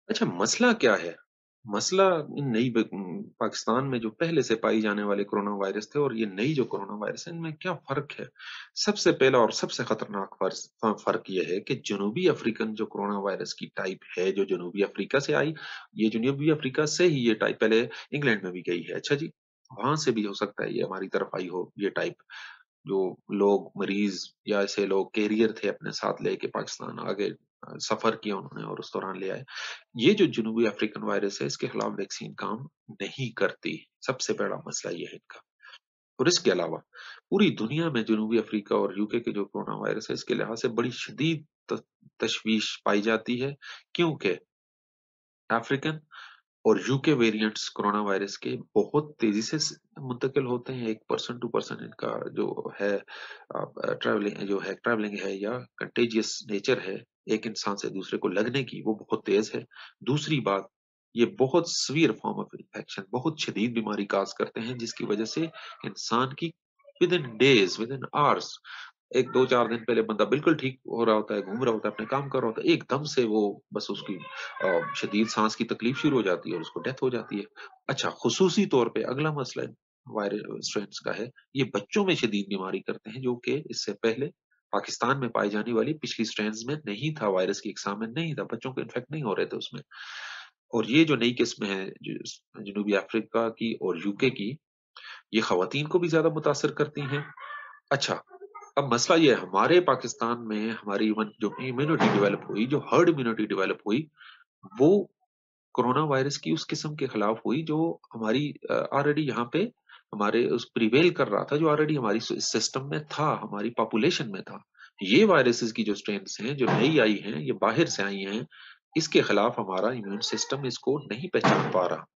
अच्छा, मसला क्या है? मसला इन पाकिस्तान में जो पहले से पाई जाने वाले कोरोना वायरस थे और ये नई जो कोरोना वायरस है, इनमें क्या फ़र्क है? सबसे पहला और सबसे खतरनाक फ़र्क ये है कि जनूबी अफ्रीकन जो कोरोना वायरस की टाइप है, जो जनूबी अफ्रीका से आई, ये जनूबी अफ्रीका से ही ये टाइप पहले इंग्लैंड में भी गई है। अच्छा जी, वहाँ से भी हो सकता है ये हमारी तरफ आई हो ये टाइप। जो लोग मरीज या ऐसे लोग कैरियर थे अपने साथ लेके पाकिस्तान आगे सफर किया उन्होंने और उस दौरान ले आए। ये जो जनूबी अफ्रीकन वायरस है इसके खिलाफ वैक्सीन काम नहीं करती। सबसे बड़ा मसला ये है इनका। और इसके अलावा पूरी दुनिया में जनूबी अफ्रीका और यूके के जो कोरोना वायरस है इसके लिहाज से बड़ी शदीद तशवीश पाई जाती है, क्योंकि अफ्रीकन और यूके वेरिएंट्स कोरोना वायरस के बहुत तेजी से मुंतकिल होते हैं। एक पर्सन टू पर्सन इनका जो है ट्रैवलिंग है या कंटेजियस नेचर है एक इंसान से दूसरे को लगने की, वो बहुत तेज है। दूसरी बात, ये बहुत सीवियर फॉर्म ऑफ इन्फेक्शन, बहुत शदीद बीमारी काज करते हैं, जिसकी वजह से इंसान की with in days, with in hours, एक 2-4 दिन पहले बंदा बिल्कुल ठीक हो रहा होता है, घूम रहा होता है, अपने काम कर रहा होता है, एकदम से वो बस उसकी शदीद सांस की तकलीफ शुरू हो जाती है और उसको डेथ हो जाती है। अच्छा, खुसूसी तौर पे अगला मसला वायरल स्ट्रेन्स का है, ये बच्चों में शदीद बीमारी करते हैं, जो कि इससे पहले पाकिस्तान में पाई जाने वाली पिछली स्ट्रेन्स में नहीं था, वायरस की इकसाम में नहीं था, बच्चों को इन्फेक्ट नहीं हो रहे थे उसमें। और ये जो नई किस्म है जनूबी अफ्रीका की और यूके की, ये खवातीन को भी ज्यादा मुतासर करती हैं। अच्छा, अब मसला ये है, हमारे पाकिस्तान में हमारी जो इम्यूनिटी डेवलप हुई, जो हर्ड इम्यूनिटी डेवलप हुई, वो कोरोना वायरस की उस किस्म के खिलाफ हुई जो हमारी ऑलरेडी यहाँ पे हमारे उस प्रिवेल कर रहा था, जो ऑलरेडी हमारी सिस्टम में था, हमारी पॉपुलेशन में था। ये वायरसेस की जो स्ट्रेन्स हैं, जो नई आई हैं, ये बाहर से आई हैं, इसके खिलाफ हमारा इम्यून सिस्टम इसको नहीं पहचान पा रहा।